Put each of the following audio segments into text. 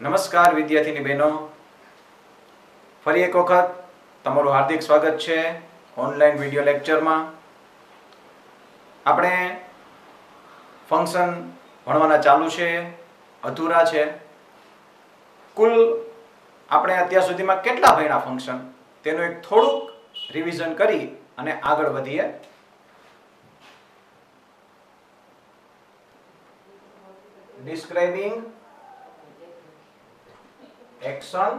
નમસ્કાર વિદ્યાર્થીની બહેનો, ફરી એક વખત તમારું હાર્દિક સ્વાગત છે ઓનલાઈન વિડિયો લેક્ચરમાં. આપણે ફંક્શન ભણવાના ચાલુ છે, અધૂરા છે. કુલ આપણે અત્યાર સુધીમાં કેટલા ભણ્યા ફંક્શન તેનું એક થોડુંક રિવિઝન કરી અને આગળ વધીએ. Describing action,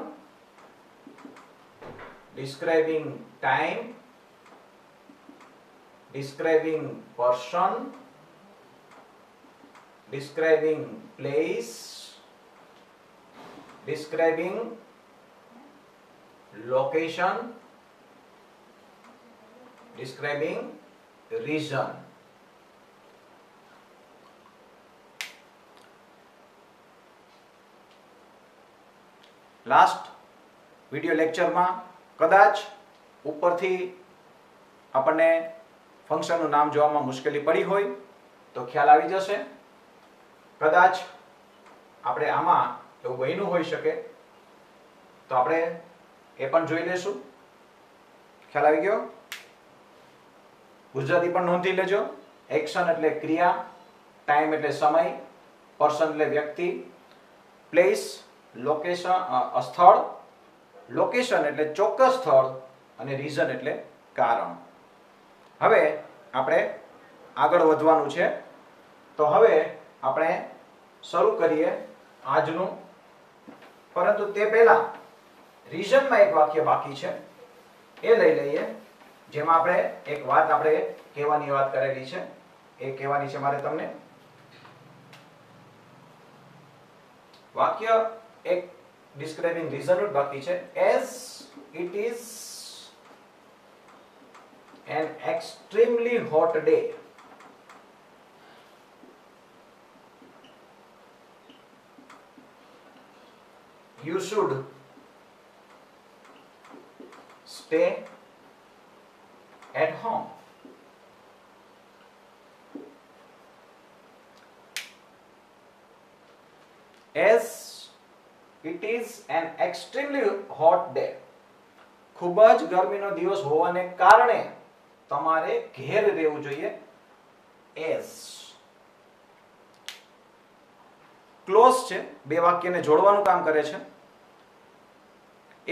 describing time, describing person, describing place, describing location, describing reason. Last video લેક્ચરમાં કદાચ ઉપરથી આપણને ફંક્શનનું નામ જોવામાં મુશ્કેલી પડી હોય તો ખ્યાલ આવી જશે. કદાચ આપણે આમાં એવું બન્યું હોઈ શકે તો આપણે એ પણ જોઈ લેશું. ખ્યાલ આવી ગયો? ગુજરાતી પણ નોંધી લેજો. એક્શન એટલે ક્રિયા, ટાઈમ એટલે સમય, પર્સન એટલે વ્યક્તિ, પ્લેસ લોકેશન સ્થળ, લોકેશન એટલે ચોક્કસ સ્થળ અને રીઝન એટલે કારણ. હવે આપણે આગળ વધવાનું છે, તો હવે આપણે શરૂ કરીએ આજનું. પરંતુ તે પહેલા રીઝનમાં એક વાક્ય બાકી છે, એ લઈ લઈએ, જેમાં આપણે એક વાત આપણે કહેવાની વાત કરેલી છે, એ કહેવાની છે મારે તમને. વાક્ય એક describing reason બાકી છે. As it is an extremely hot day, you should stay at home. As it is an extremely hot day, ખૂબ જ ગરમીનો દિવસ હોવાને કારણે તમારે ઘેર રહેવું જોઈએ. as ક્લોઝ છે, બે વાક્યને જોડવાનું કામ કરે છે.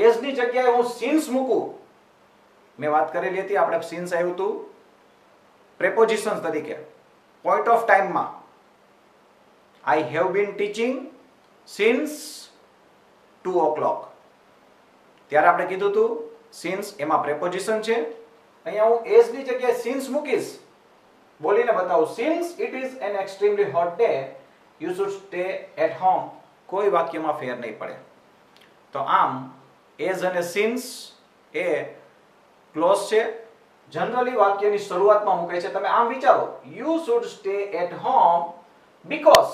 as ની જગ્યાએ હું since મૂકું, મેં વાત કરેલી હતી, આપણે since આવ્યું હતું પ્રેપોઝિશન તરીકે પોઈન્ટ ઓફ ટાઈમમાં. I have been teaching since 2 o'clock. ત્યારે આપણે કીધું હતું since એમાં પ્રેપોઝિશન છે. અહીંયા હું as ની જગ્યાએ since મૂકીશ, બોલીને બતાવું since it is an extremely hot day, you should stay at home. કોઈ વાક્યમાં ફેર નહીં પડે. તો આમ as અને since એ ક્લોઝ છે, જનરલી વાક્યની શરૂઆતમાં મૂકે છે. તમે આમ વિચારો, you should stay at home because,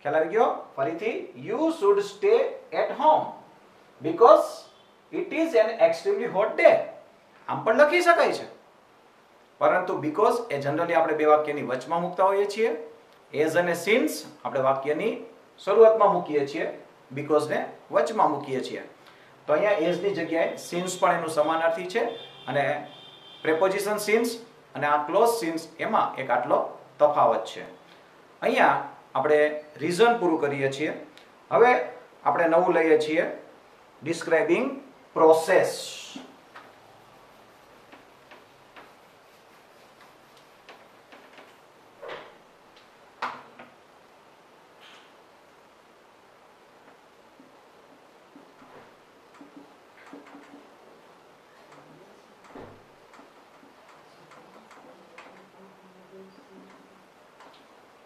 ખ્યાલ આવી ગયો? ફરીથી, you should stay at home because it is an extremely hot day. આમ પણ લખી શકાય છે, પરંતુ because એ જનરલી આપણે બે વાક્યની વચમાં મૂકતા હોઈએ છીએ. as અને since આપણે વાક્યની શરૂઆતમાં મૂકીએ છીએ, because ને વચમાં મૂકીએ છીએ. તો અહીંયા as ની જગ્યાએ since પણ એનું સમાનાર્થી છે, અને પ્રેપોઝિશન since અને આ ક્લોઝ since એમાં એક આટલો તફાવત છે. અહીંયા આપણે રીઝન પૂરું કરીએ છીએ. હવે આપણે નવું લઈએ છીએ, ડિસ્ક્રાઇબિંગ પ્રોસેસ.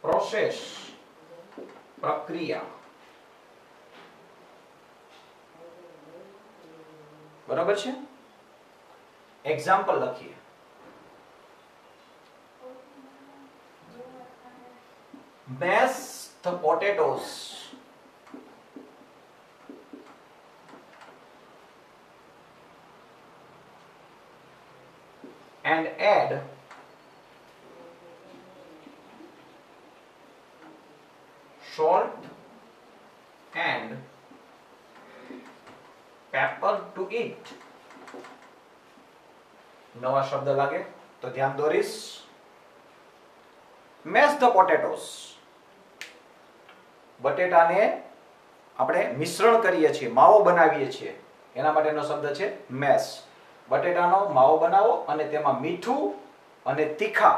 પ્રોસેસ પ્રક્રિયા. બરાબર છે? એક્ઝામ્પલ લખીએ. mash the potatoes and add salt, and pepper to eat. નવા શબ્દ લાગે તો ધ્યાન દોરીશ. Mesh the potatoes. બટેટાને આપણે મિશ્રણ કરીએ છીએ, માવો બનાવીએ છીએ, એના માટેનો શબ્દ છે મેશ. બટેટાનો માવો બનાવો અને તેમાં મીઠું અને તીખા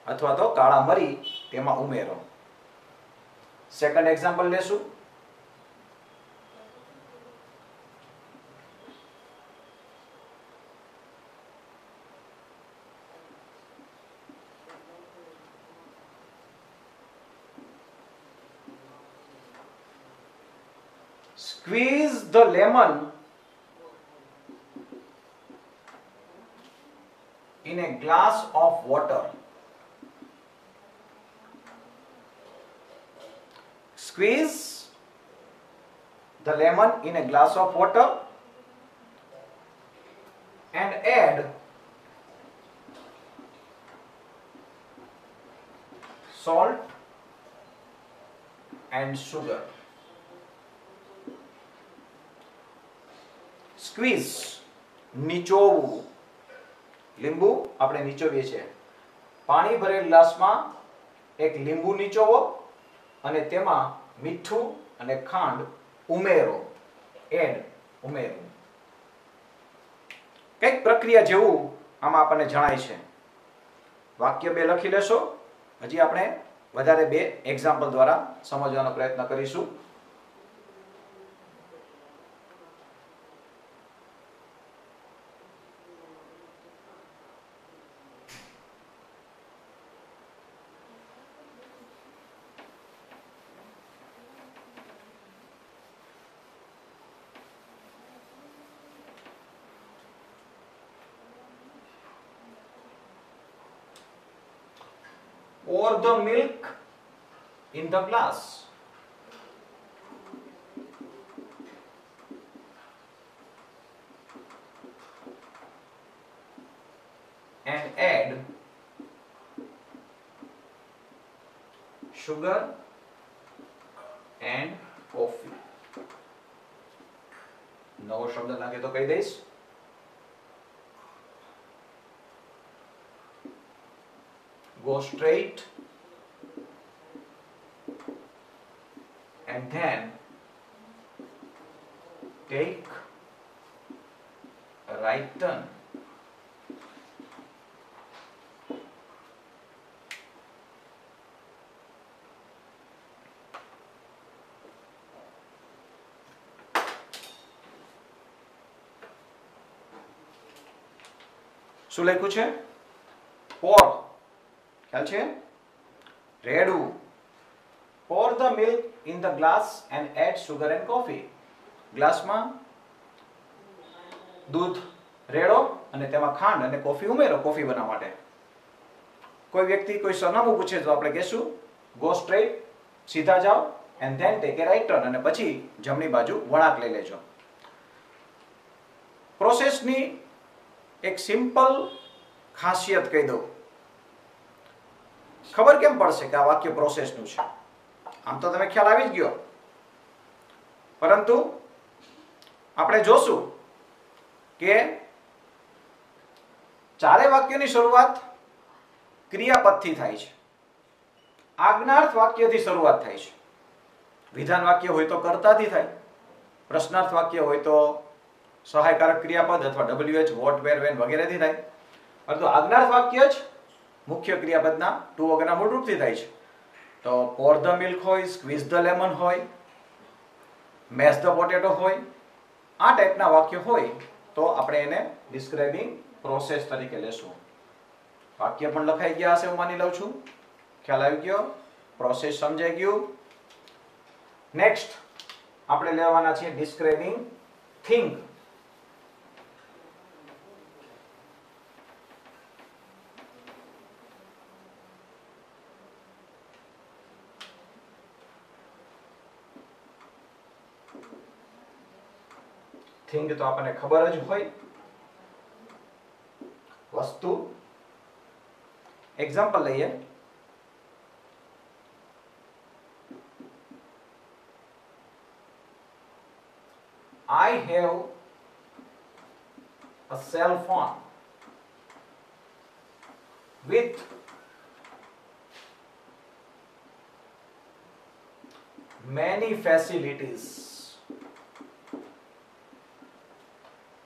અથવા તો કાળા મરી તેમાં ઉમેરો. સેકન્ડ એક્ઝામ્પલ લેશું. Squeeze the lemon in a glass of water. Squeeze the lemon in a glass of water and add salt and sugar. Squeeze, નીચોવવું. લીંબુ આપણે નીચોવીએ છીએ. પાણી ભરેલ ગ્લાસમાં એક લીંબુ નીચોવો અને તેમાં મીઠું અને ખાંડ ઉમેરો. એડ, ઉમેરો. કઈક પ્રક્રિયા જેવું આમાં આપણને જણાય છે. વાક્ય 2 લખી લેશો. હજી આપણે વધારે 2 એક્ઝામ્પલ દ્વારા સમજવાનો પ્રયત્ન કરીશું. Pour the milk in the glass. And add sugar and coffee. નવો શબ્દ લાગે તો કહી દઈશ. Go straight and then take a right turn. શું લખ્યું છે? pour. ખ્યાલ છે? રેડવું. Pour the milk in the glass and add sugar and coffee. ગ્લાસમાં દૂધ રેડો અને તેમાં ખાંડ અને કોફી ઉમેરો કોફી બનાવવા માટે. કોઈ વ્યક્તિ કોઈ સરનામું પૂછે તો આપણે કહેશું go straight, સીધા જાઓ, and then take a right turn, અને પછી જમણી બાજુ વળાંક લઈ લેજો. પ્રોસેસની એક સિમ્પલ ખાસિયત કહી દઉં. ખબર કેમ પડશે કે આ વાક્ય પ્રોસેસનું છે? આમ તો તમે ખ્યાલ આવી જ ગયો, પરંતુ આપણે જોશું કે ચારે વાક્યની શરૂઆત ક્રિયાપદથી થાય છે. આજ્ઞાર્થ વાક્યથી શરૂઆત થાય છે. વિધાન વાક્ય હોય તો કર્તાથી થાય, પ્રશ્નાર્થ વાક્ય હોય તો સહાયકારક ક્રિયાપદ અથવા WH, વોટ, વેર, વેન વગેરેથી થાય. પરંતુ આજ્ઞાર્થ વાક્ય જ મુખ્ય ક્રિયાપદના ટુ વગરના મૂળ રૂપથી થાય છે. તો pour the milk હોય, squeeze the lemon હોય, mash the potato હોય, આ ટાઈપના વાક્ય હોય તો આપણે એને ડિસ્ક્રાઇબિંગ પ્રોસેસ તરીકે લેશું. વાક્ય પણ લખાઈ ગયા હશે હું માની લઉં છું. ખ્યાલ આવી ગયો? પ્રોસેસ સમજાઈ ગયું? નેક્સ્ટ આપણે લેવાના છે ડિસ્ક્રાઇબિંગ થિંગ. થિંગ તો આપણને ખબર જ હોય, વસ્તુ. એક્ઝામ્પલ લઈએ. I have a cell phone with many facilities.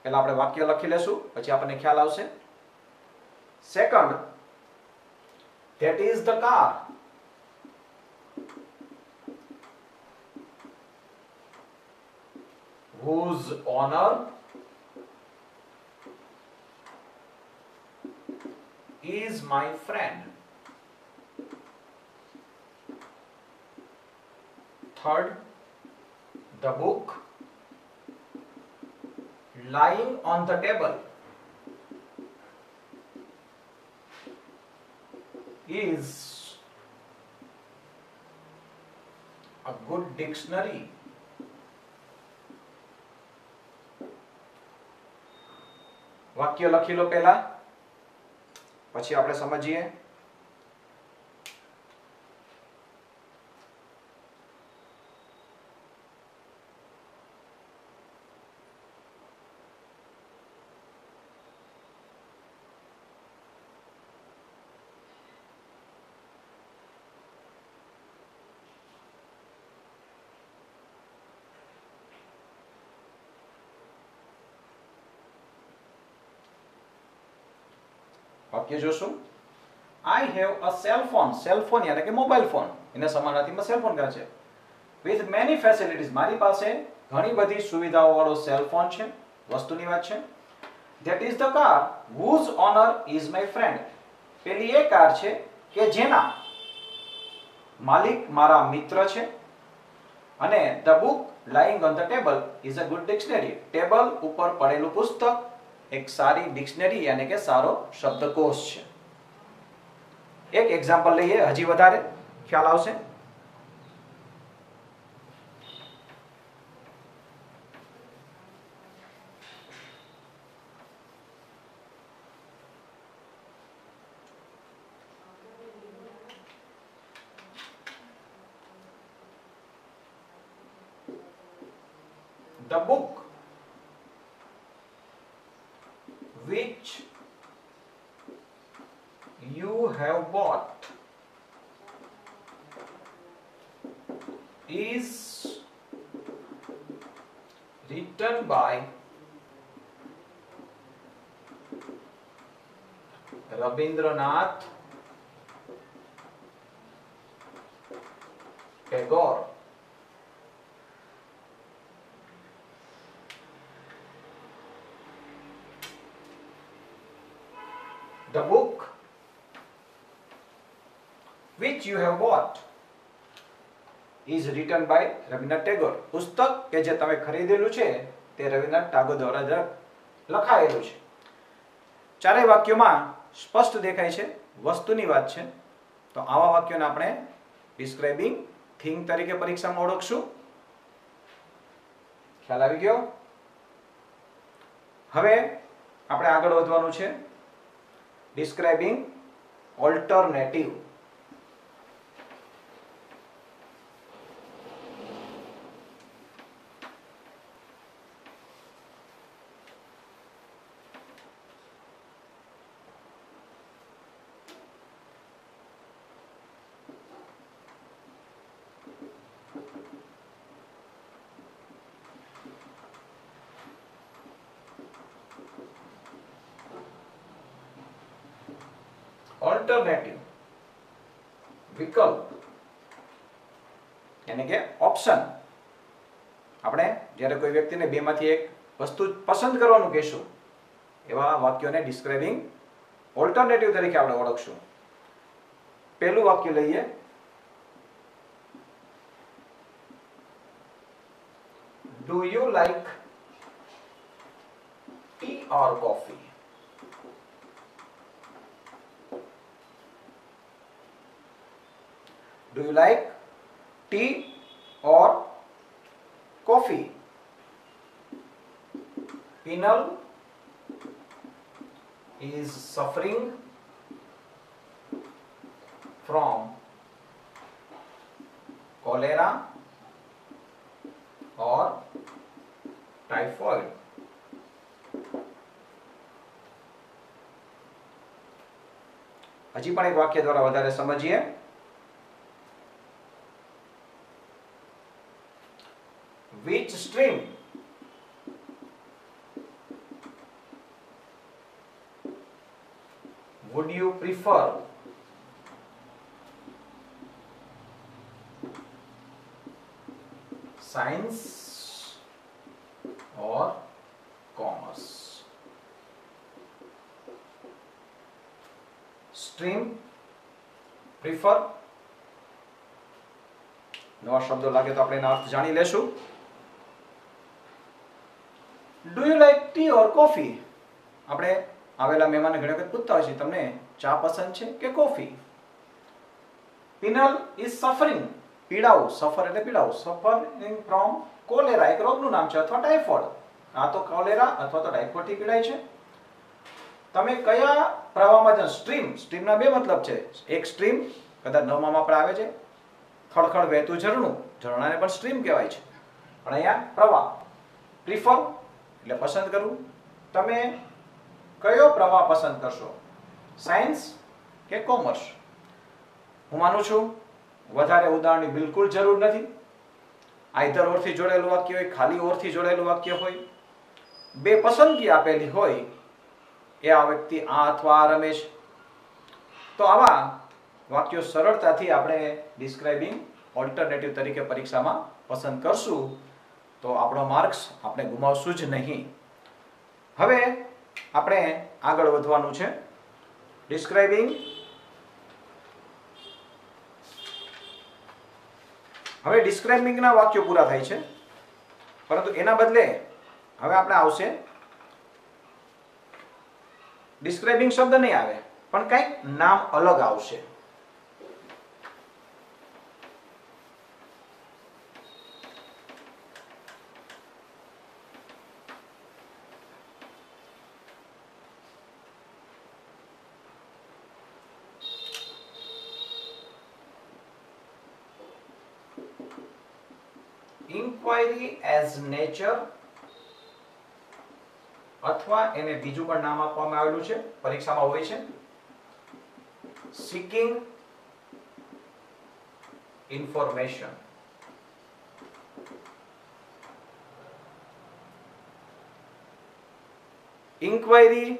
પહેલા આપણે વાક્ય લખી લેશું, પછી આપણને ખ્યાલ આવશે. Second, that is the car whose owner is my friend. Third, the book lying on the table is a good dictionary. વાક્ય લખી લો પહેલા, પછી આપણે સમજીએ. વાક્ય જોશું. I have a cell phone. cell phone એટલે કે મોબાઈલ ફોન, એને સમાનાર્થીમાં સેલ ફોન કહે છે. with many facilities, મારી પાસે ઘણી બધી સુવિધાઓ વાળો સેલ ફોન છે, વસ્તુની વાત છે. that is the car whose owner is my friend. પેલી એ કાર છે કે જેના માલિક મારા મિત્ર છે. અને the book lying on the table is a good dictionary. Table ઉપર પડેલું પુસ્તક એક સારી ડિક્શનરી યાनी કે સારો શબ્દકોશ છે. એક એક્ઝામ્પલ લઈએ, હજી વધારે ખ્યાલ આવશે. The book which you have bought is written by Rabindranath Tagore. The book which you have bought is written by Rabindranath Tagore. પુસ્તક કે જે તમે ખરીદેલું છે તે રવિન્દ્રનાથ ટાગોર દ્વારા લખાયેલું છે. ચારેય વાક્યોમાં સ્પષ્ટ દેખાય છે વસ્તુની વાત છે. તો આવા વાક્યોને આપણે ડિસ્ક્રાઇબિંગ થિંગ તરીકે પરીક્ષામાં ઓળખશું. ખ્યાલ આવી ગયો? હવે આપણે આગળ વધવાનું છે. describing alternative. ઓલ્ટરનેટિવ વિકલ્પ એટલે કે ઓપ્શન. આપણે જ્યારે કોઈ વ્યક્તિને બેમાંથી એક વસ્તુ પસંદ કરવાનું કહેશું એવા વાક્યોને ડિસ્ક્રાઇબિંગ ઓલ્ટરનેટિવ તરીકે આપણે ઓળખશું. પહેલું વાક્ય લઈએ. Do you like tea or coffee? Do you like tea or coffee? Pinal is suffering from cholera or typhoid. હજી પણ એક વાક્ય દ્વારા વધારે સમજીએ. Which stream would you prefer? Science or commerce? Stream, prefer. નવા શબ્દો લાગે તો આપણે એનો અર્થ જાણી લેશું. Do you like T or coffee? આપણે આવેલા મહેમાનને ઘણી વખત પૂછતા હોય છે, તમને ચા પસંદ છે કે કોફી? પિનલ ઇઝ સફરિંગ, પીડાવું, સફર એટલે પીડાવું, સફરિંગ ફ્રોમ કોલેરા, એક રોગનું નામ છે, અથવા ટાઇફોઇડ. આ તો કોલેરા અથવા તો ટાઇફોઇડ થી પીડાય છે. તમે કયા પ્રવાહમાં છો? સ્ટ્રીમ, સ્ટ્રીમના બે મતલબ છે. એક સ્ટ્રીમ કદાચ નવમામાં પણ આવે છે, ખળખળ વહેતું ઝરણું, ઝરણાને પણ સ્ટ્રીમ કહેવાય છે. પણ અહીંયા પ્રવાહ. પ્રિફર એટલે પસંદ કરવું. તમે કયો પ્રવાહ પસંદ કરશો? સાયન્સ કે કોમર્સ? હું માનું છું વધારે ઉદાહરણની બિલકુલ જરૂર નથી. આઈધર ઓર થી જોડેલું વાક્ય હોય, ખાલી ઓર થી જોડેલું વાક્ય હોય, બે પસંદગી આપેલી હોય, એ આ વ્યક્તિ આ અથવા આ રમે છે, તો આવા વાક્યો સરળતાથી આપણે ડિસ્ક્રાઇબિંગ ઓલ્ટરનેટિવ તરીકે પરીક્ષામાં પસંદ કરશું, તો આપણો માર્ક્સ આપણે ગુમાવશું જ નહીં. હવે આપણે આગળ વધવાનું છે. ડિસ્ક્રાઇબિંગ, હવે ડિસ્ક્રાઇબિંગના વાક્યો પૂરા થાય છે, પરંતુ એના બદલે હવે આપણે આવશે ડિસ્ક્રાઇબિંગ શબ્દ નહીં આવે, પણ કંઈક નામ અલગ આવશે. ઇન્ક્વાયરી એઝ નેચર, અથવા એને બીજું પણ નામ આપવામાં આવેલું છે, પરીક્ષામાં હોય છે, seeking information. Inquiry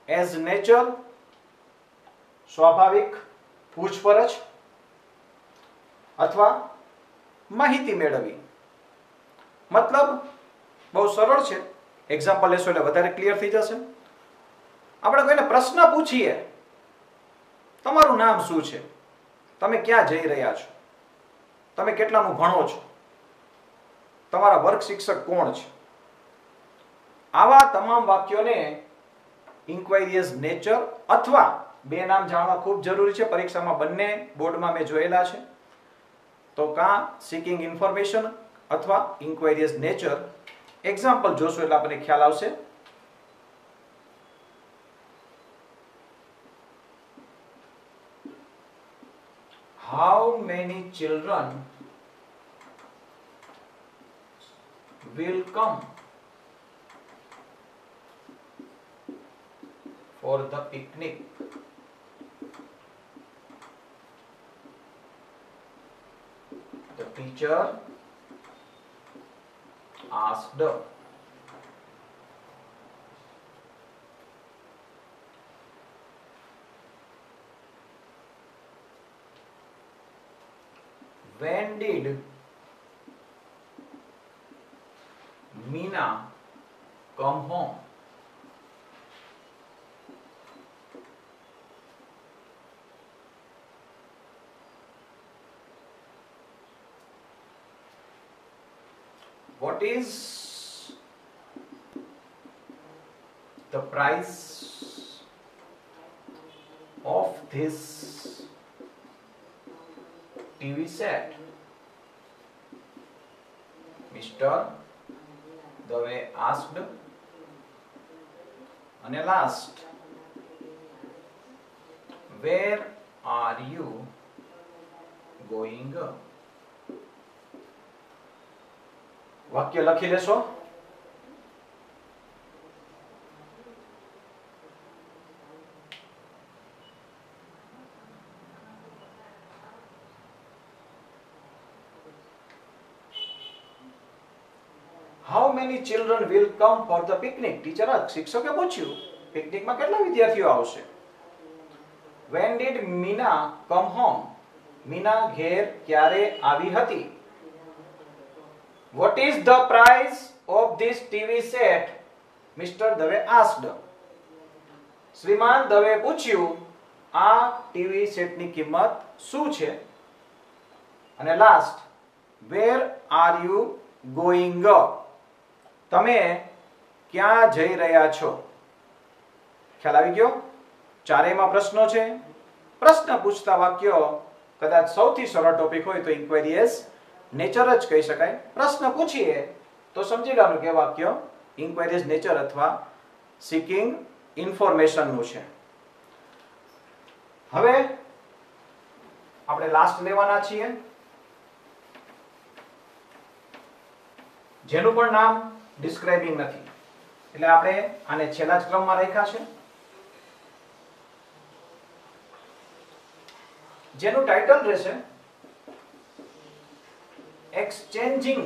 as nature, સ્વાભાવિક પૂછપરછ અથવા માહિતી મેળવવી. મતલબ બહુ સરળ છે. એક્ઝામ્પલ લેશો એટલે વધારે ક્લિયર થઈ જશે. આપણે કોઈને પ્રશ્ન પૂછીએ, તમારું નામ શું છે, તમે ક્યાં જઈ રહ્યા છો, તમે કેટલાનું ભણો છો, તમારા વર્ગ શિક્ષક કોણ છે, આવા તમામ વાક્યોને ઇન્ક્વાયરી એઝ નેચર અથવા બે નામ જાણવા ખૂબ જરૂરી છે. પરીક્ષામાં બંને બોર્ડમાં મેં જોયેલા છે. તો કાં સીકિંગ ઇન્ફોર્મેશન અથવા ઇન્ક્વાયરી એઝ નેચર. એક્ઝામ્પલ જોશો એટલે આપણને ખ્યાલ આવશે. How many children will come for the picnic? The teacher asked. When did Meena come home? What is the price of this TV set? Mr. Dave asked. And last, where are you going? વાક્ય લખી લેશો. How many children will come for the picnic? Teacher શિક્ષકે પૂછ્યું પિકનિકમાં કેટલા વિદ્યાર્થીઓ આવશે? When did Meena come home? Meena ઘેર ક્યારે આવી હતી? What is the price of this TV set? Mr. Dave asked. શ્રીમાન દવે પૂછ્યું આ ટીવી સેટની કિંમત શું છે? અને last, where are you going? તમે ક્યાં જઈ રહ્યા છો? ખ્યાલ આવી ગયો? ચારેયમાં પ્રશ્નો છે. પ્રશ્ન પૂછતા વાક્યો કદાચ સૌથી સરળ ટોપિક હોય તો ઇન્ક્વાયરી એઝ નેચર જ કહી શકાય. પ્રશ્ન પૂછીએ તો સમજી લેવાનું કે વાક્ય ઇન્ક્વાયરી એઝ નેચર અથવા સીકિંગ ઇન્ફોર્મેશન નું છે. હવે આપણે લાસ્ટ લેવાના છીએ, જેનું પણ નામ ડિસ્ક્રાઇબિંગ નથી, એટલે આપણે આને છેલ્લા જ ક્રમમાં રાખ્યા છે. જેનું ટાઇટલ રહેશે એક્સચેન્જિંગ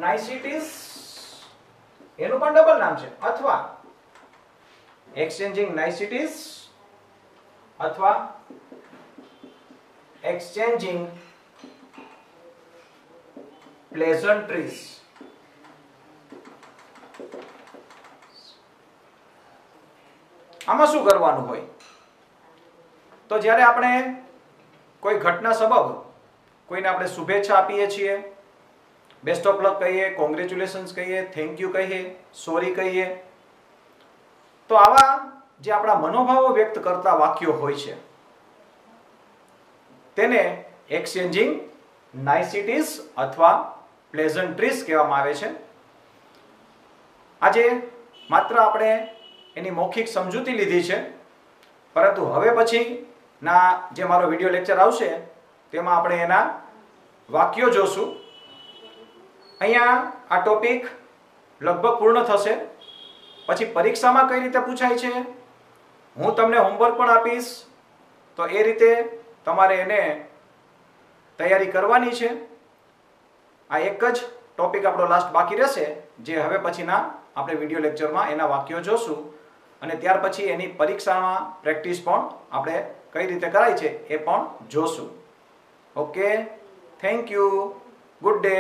નાઇસિટીઝ, એનું પણ ડબલ નામ છે, અથવા એક્સચેન્જિંગ નાઇસિટીઝ અથવા એક્સચેન્જિંગ પ્લેઝન્ટ્રીઝ. આમાં શું કરવાનું હોય તો જ્યારે આપણે કોઈ ઘટના સબબ કોઈને આપણે શુભેચ્છા આપીએ છીએ, બેસ્ટ ઓફ લક કહીએ, કોંગ્રેચ્યુલેશન્સ કહીએ, થેન્ક યુ કહીએ, સોરી કહીએ, તો આવા જે આપણા મનોભાવો વ્યક્ત કરતા વાક્યો હોય છે તેને એક્સચેન્જિંગ નાઇસિટીઝ અથવા પ્લેઝન્ટ્રીઝ કહેવામાં આવે છે. આજે માત્ર આપણે એની મૌખિક સમજૂતી લીધી છે, પરંતુ હવે પછીના જે મારો વિડિયો લેક્ચર આવશે તેમાં આપણે એના વાક્યો જોશું. અહીંયા આ ટોપિક લગભગ પૂર્ણ થશે. પછી પરીક્ષામાં કઈ રીતે પૂછાય છે હું તમને હોમવર્ક પણ આપીશ, તો એ રીતે તમારે એને તૈયારી કરવાની છે. આ એક જ ટોપિક આપણો લાસ્ટ બાકી રહેશે, જે હવે પછીના આપણે વિડિયો લેક્ચરમાં એના વાક્યો જોશું, અને ત્યાર પછી એની પરીક્ષામાં પ્રેક્ટિસ પણ આપણે કઈ રીતે કરાય છે એ પણ જોશું. Okay, thank you, good day.